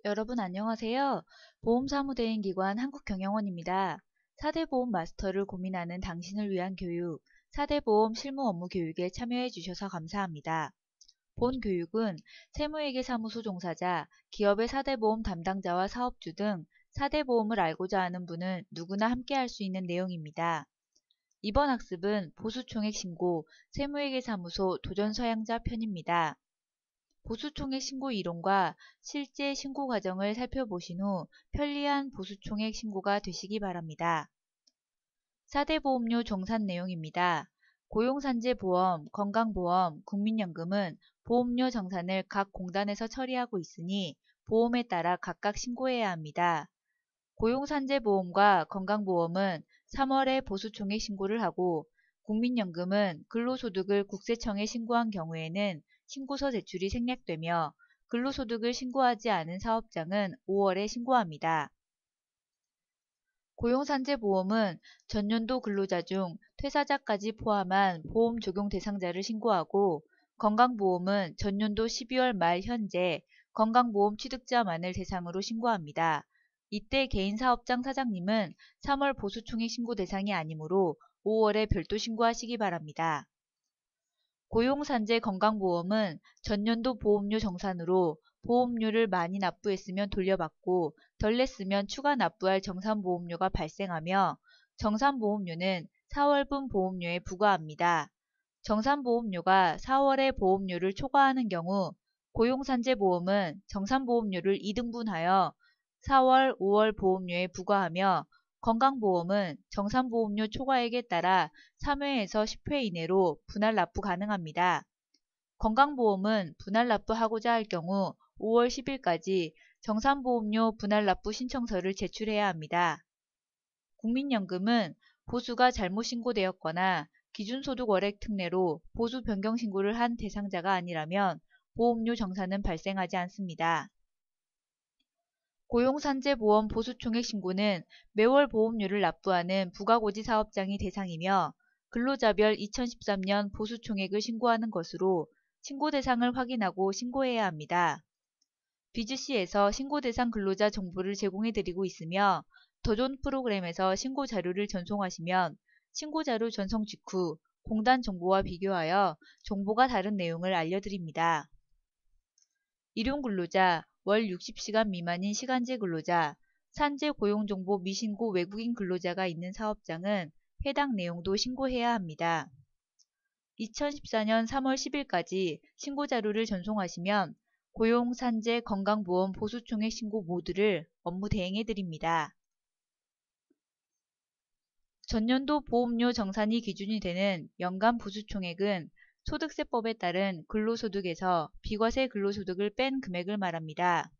여러분 안녕하세요. 보험사무대행기관 한국경영원입니다. 4대 보험 마스터를 고민하는 당신을 위한 교육, 4대 보험 실무 업무 교육에 참여해 주셔서 감사합니다. 본 교육은 세무회계사무소 종사자, 기업의 4대 보험 담당자와 사업주 등 4대 보험을 알고자 하는 분은 누구나 함께 할 수 있는 내용입니다. 이번 학습은 보수총액 신고, 세무회계사무소 도전서양자 편입니다. 보수총액 신고 이론과 실제 신고 과정을 살펴보신 후 편리한 보수총액 신고가 되시기 바랍니다. 4대 보험료 정산 내용입니다. 고용산재보험, 건강보험, 국민연금은 보험료 정산을 각 공단에서 처리하고 있으니 보험에 따라 각각 신고해야 합니다. 고용산재보험과 건강보험은 3월에 보수총액 신고를 하고 국민연금은 근로소득을 국세청에 신고한 경우에는 신고서 제출이 생략되며 근로소득을 신고하지 않은 사업장은 5월에 신고합니다. 고용산재보험은 전년도 근로자 중 퇴사자까지 포함한 보험 적용 대상자를 신고하고 건강보험은 전년도 12월 말 현재 건강보험 취득자만을 대상으로 신고합니다. 이때 개인사업장 사장님은 3월 보수총액 신고 대상이 아니므로 5월에 별도 신고하시기 바랍니다. 고용산재 건강보험은 전년도 보험료 정산으로 보험료를 많이 납부했으면 돌려받고 덜 냈으면 추가 납부할 정산보험료가 발생하며 정산보험료는 4월분 보험료에 부과합니다. 정산보험료가 4월의 보험료를 초과하는 경우 고용산재보험은 정산보험료를 2등분하여 4월, 5월 보험료에 부과하며 건강보험은 정산보험료 초과액에 따라 3회에서 10회 이내로 분할 납부 가능합니다. 건강보험은 분할 납부하고자 할 경우 5월 10일까지 정산보험료 분할 납부 신청서를 제출해야 합니다. 국민연금은 보수가 잘못 신고되었거나 기준소득월액 특례로 보수 변경 신고를 한 대상자가 아니라면 보험료 정산은 발생하지 않습니다. 고용산재보험 보수총액 신고는 매월 보험료를 납부하는 부가고지 사업장이 대상이며 근로자별 2013년 보수총액을 신고하는 것으로 신고 대상을 확인하고 신고해야 합니다. 비즈씨에서 신고 대상 근로자 정보를 제공해드리고 있으며 더존 프로그램에서 신고 자료를 전송하시면 신고 자료 전송 직후 공단 정보와 비교하여 정보가 다른 내용을 알려드립니다. 일용근로자, 월 60시간 미만인 시간제 근로자, 산재 고용정보 미신고 외국인 근로자가 있는 사업장은 해당 내용도 신고해야 합니다. 2014년 3월 10일까지 신고자료를 전송하시면 고용, 산재, 건강보험 보수총액 신고 모두를 업무 대행해드립니다. 전년도 보험료 정산이 기준이 되는 연간 보수총액은 소득세법에 따른 근로소득에서 비과세 근로소득을 뺀 금액을 말합니다.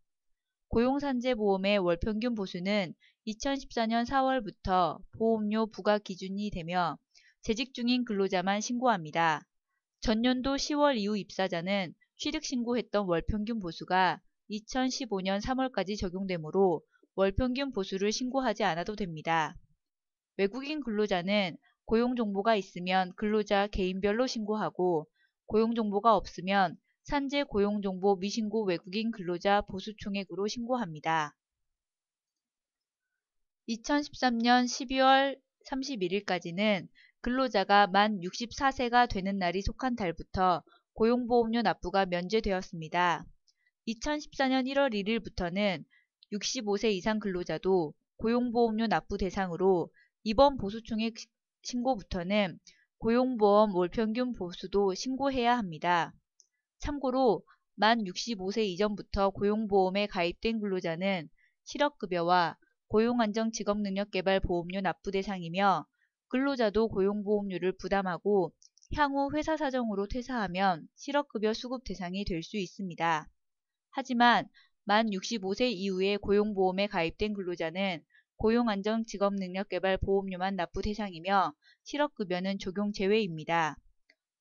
고용산재보험의 월평균 보수는 2014년 4월부터 보험료 부과 기준이 되며 재직 중인 근로자만 신고합니다. 전년도 10월 이후 입사자는 취득신고했던 월평균 보수가 2015년 3월까지 적용되므로 월평균 보수를 신고하지 않아도 됩니다. 외국인 근로자는 고용정보가 있으면 근로자 개인별로 신고하고 고용정보가 없으면 산재 고용정보 미신고 외국인 근로자 보수총액으로 신고합니다. 2013년 12월 31일까지는 근로자가 만 64세가 되는 날이 속한 달부터 고용보험료 납부가 면제되었습니다. 2014년 1월 1일부터는 65세 이상 근로자도 고용보험료 납부 대상으로 이번 보수총액 신고부터는 고용보험 월평균 보수도 신고해야 합니다. 참고로 만 65세 이전부터 고용보험에 가입된 근로자는 실업급여와 고용안정직업능력개발보험료 납부 대상이며 근로자도 고용보험료를 부담하고 향후 회사 사정으로 퇴사하면 실업급여 수급 대상이 될 수 있습니다. 하지만 만 65세 이후에 고용보험에 가입된 근로자는 고용안정직업능력개발보험료만 납부 대상이며 실업급여는 적용 제외입니다.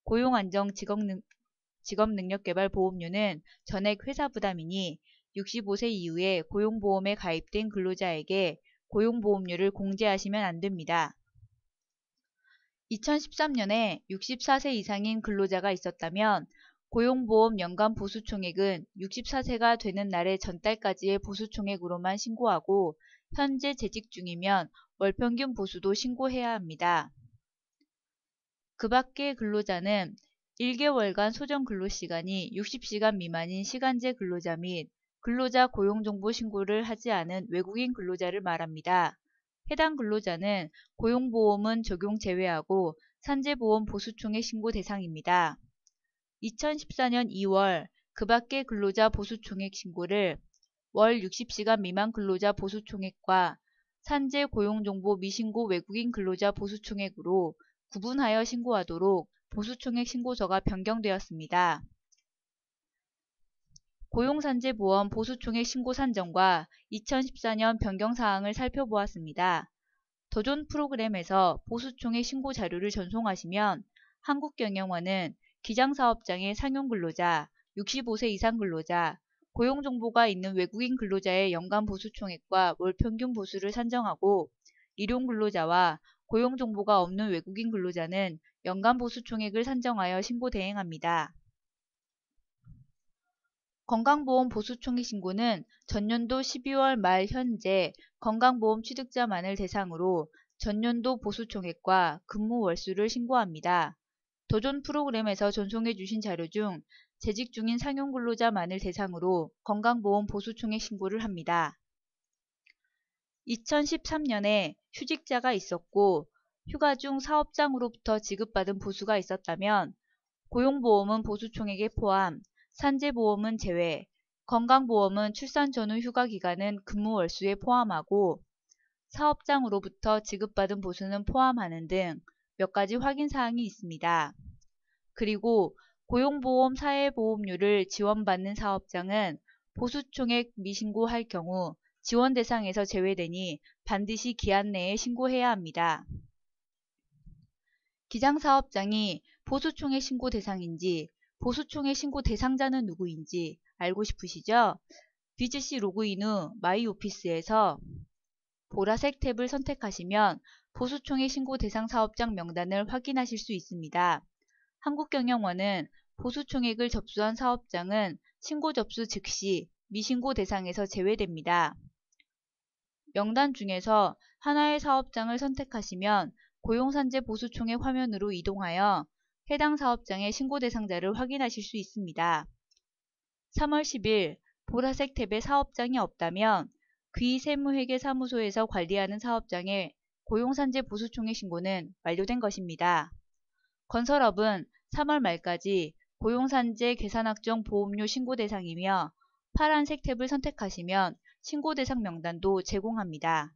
고용안정직업능력개발보험료는 전액 회사 부담이니 65세 이후에 고용보험에 가입된 근로자에게 고용보험료를 공제하시면 안 됩니다. 2013년에 64세 이상인 근로자가 있었다면 고용보험 연간 보수총액은 64세가 되는 날의 전달까지의 보수총액으로만 신고하고 현재 재직 중이면 월평균 보수도 신고해야 합니다. 그 밖의 근로자는 1개월간 소정 근로시간이 60시간 미만인 시간제 근로자 및 근로자 고용정보 신고를 하지 않은 외국인 근로자를 말합니다. 해당 근로자는 고용보험은 적용 제외하고 산재보험 보수총액 신고 대상입니다. 2014년 2월 그 밖의 근로자 보수총액 신고를 월 60시간 미만 근로자 보수총액과 산재 고용정보 미신고 외국인 근로자 보수총액으로 구분하여 신고하도록 보수총액 신고서가 변경되었습니다. 고용산재보험 보수총액 신고 산정과 2014년 변경사항을 살펴보았습니다. 도전 프로그램에서 보수총액 신고 자료를 전송하시면 한국경영원은 기장사업장의 상용근로자, 65세 이상 근로자, 고용정보가 있는 외국인 근로자의 연간 보수총액과 월평균 보수를 산정하고 일용근로자와 고용정보가 없는 외국인 근로자는 연간 보수총액을 산정하여 신고 대행합니다. 건강보험 보수총액 신고는 전년도 12월 말 현재 건강보험 취득자만을 대상으로 전년도 보수총액과 근무 월수를 신고합니다. 도전 프로그램에서 전송해 주신 자료 중 재직 중인 상용근로자만을 대상으로 건강보험 보수총액 신고를 합니다. 2013년에 휴직자가 있었고 휴가 중 사업장으로부터 지급받은 보수가 있었다면 고용보험은 보수총액에 포함, 산재보험은 제외, 건강보험은 출산 전후 휴가 기간은 근무 월수에 포함하고 사업장으로부터 지급받은 보수는 포함하는 등 몇 가지 확인사항이 있습니다. 그리고 고용보험 사회보험료를 지원받는 사업장은 보수총액 미신고할 경우 지원 대상에서 제외되니 반드시 기한 내에 신고해야 합니다. 기장사업장이 보수총액 신고 대상인지 보수총액 신고 대상자는 누구인지 알고 싶으시죠? BGC 로그인 후 마이오피스에서 보라색 탭을 선택하시면 보수총액 신고 대상 사업장 명단을 확인하실 수 있습니다. 한국경영원은 보수총액을 접수한 사업장은 신고 접수 즉시 미신고 대상에서 제외됩니다. 명단 중에서 하나의 사업장을 선택하시면 고용산재 보수총액 화면으로 이동하여 해당 사업장의 신고 대상자를 확인하실 수 있습니다. 3월 10일 보라색 탭에 사업장이 없다면 귀세무회계사무소에서 관리하는 사업장의 고용산재 보수총액 신고는 완료된 것입니다. 건설업은 3월 말까지 고용산재 계산확정 보험료 신고 대상이며 파란색 탭을 선택하시면 신고 대상 명단도 제공합니다.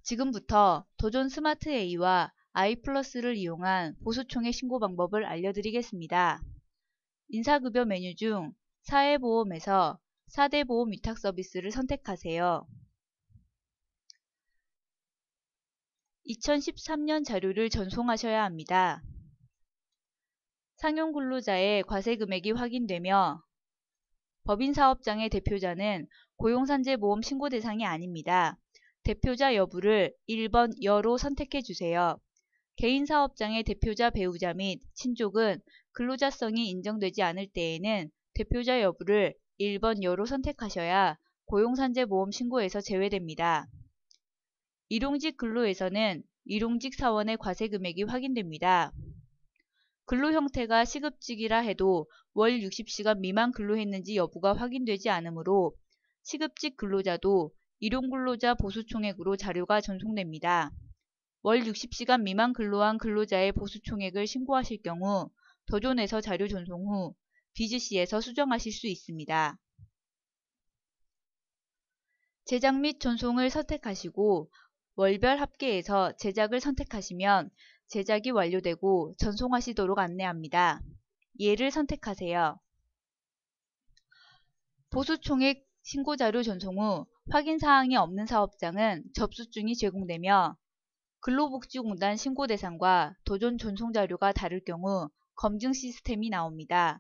지금부터 도전 스마트 A와 아이플러스를 이용한 보수총액 신고 방법을 알려드리겠습니다. 인사급여 메뉴 중 사회보험에서 4대 보험 위탁 서비스를 선택하세요. 2013년 자료를 전송하셔야 합니다. 상용근로자의 과세금액이 확인되며 법인사업장의 대표자는 고용산재보험 신고 대상이 아닙니다. 대표자 여부를 1번 여로 선택해 주세요. 개인사업장의 대표자 배우자 및 친족은 근로자성이 인정되지 않을 때에는 대표자 여부를 1번 여로 선택하셔야 고용산재보험 신고에서 제외됩니다. 일용직 근로에서는 일용직 사원의 과세금액이 확인됩니다. 근로 형태가 시급직이라 해도 월 60시간 미만 근로했는지 여부가 확인되지 않으므로 시급직 근로자도 일용근로자 보수총액으로 자료가 전송됩니다. 월 60시간 미만 근로한 근로자의 보수총액을 신고하실 경우 도전에서 자료 전송 후 BGC에서 수정하실 수 있습니다. 제작 및 전송을 선택하시고 월별 합계에서 제작을 선택하시면 제작이 완료되고 전송하시도록 안내합니다. 예를 선택하세요. 보수총액 신고자료 전송 후 확인사항이 없는 사업장은 접수증이 제공되며 근로복지공단 신고대상과 도전 전송자료가 다를 경우 검증 시스템이 나옵니다.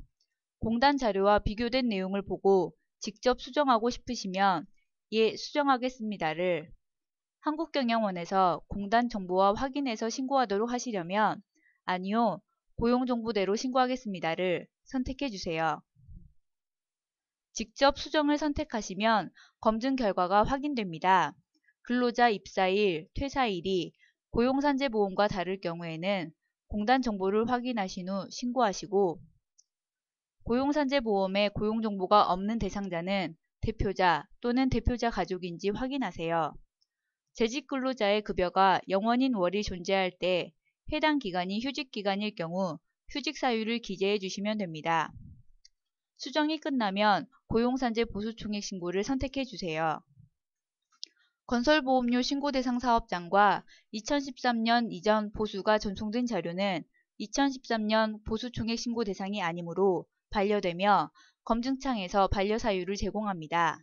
공단 자료와 비교된 내용을 보고 직접 수정하고 싶으시면 예, 수정하겠습니다를 한국경영원에서 공단 정보와 확인해서 신고하도록 하시려면 아니요, 고용정보대로 신고하겠습니다를 선택해 주세요. 직접 수정을 선택하시면 검증 결과가 확인됩니다. 근로자 입사일, 퇴사일이 고용산재보험과 다를 경우에는 공단 정보를 확인하신 후 신고하시고, 고용산재보험에 고용정보가 없는 대상자는 대표자 또는 대표자 가족인지 확인하세요. 재직 근로자의 급여가 0원인 월이 존재할 때 해당 기간이 휴직기간일 경우 휴직 사유를 기재해 주시면 됩니다. 수정이 끝나면 고용산재 보수총액 신고를 선택해 주세요. 건설보험료 신고 대상 사업장과 2013년 이전 보수가 전송된 자료는 2013년 보수총액 신고 대상이 아니므로 반려되며 검증창에서 반려 사유를 제공합니다.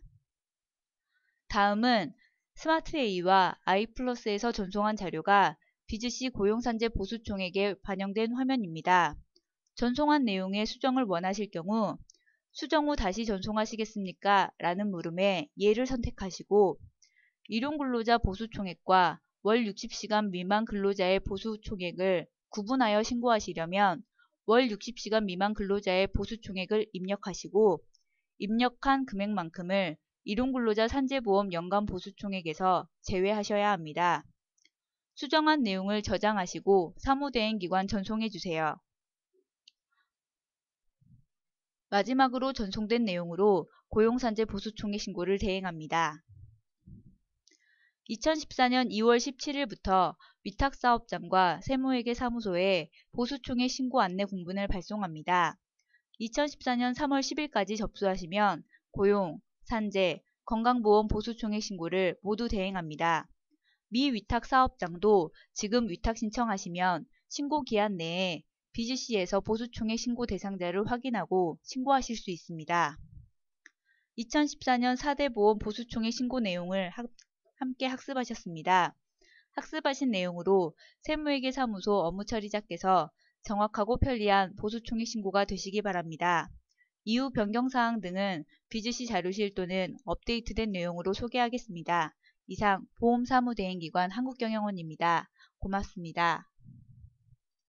다음은 스마트A와 i플러스에서 전송한 자료가 비즈씨 고용산재 보수총액에 반영된 화면입니다. 전송한 내용의 수정을 원하실 경우 수정 후 다시 전송하시겠습니까? 라는 물음에 예를 선택하시고, 일용근로자 보수총액과 월 60시간 미만 근로자의 보수총액을 구분하여 신고하시려면 월 60시간 미만 근로자의 보수총액을 입력하시고, 입력한 금액만큼을 일용근로자 산재보험 연간 보수총액에서 제외하셔야 합니다. 수정한 내용을 저장하시고 사무대행기관 전송해 주세요. 마지막으로 전송된 내용으로 고용산재 보수총액 신고를 대행합니다. 2014년 2월 17일부터 위탁사업장과 세무회계사무소에 보수총액 신고 안내 공문을 발송합니다. 2014년 3월 10일까지 접수하시면 고용, 산재, 건강보험 보수총액 신고를 모두 대행합니다. 미 위탁사업장도 지금 위탁 신청하시면 신고기한 내에 비즈씨에서 보수총액 신고 대상자를 확인하고 신고하실 수 있습니다. 2014년 4대 보험 보수총액 신고 내용을 함께 학습하셨습니다. 학습하신 내용으로 세무회계사무소 업무처리자께서 정확하고 편리한 보수총액 신고가 되시기 바랍니다. 이후 변경사항 등은 비즈씨 자료실 또는 업데이트된 내용으로 소개하겠습니다. 이상 보험사무대행기관 한국경영원입니다. 고맙습니다.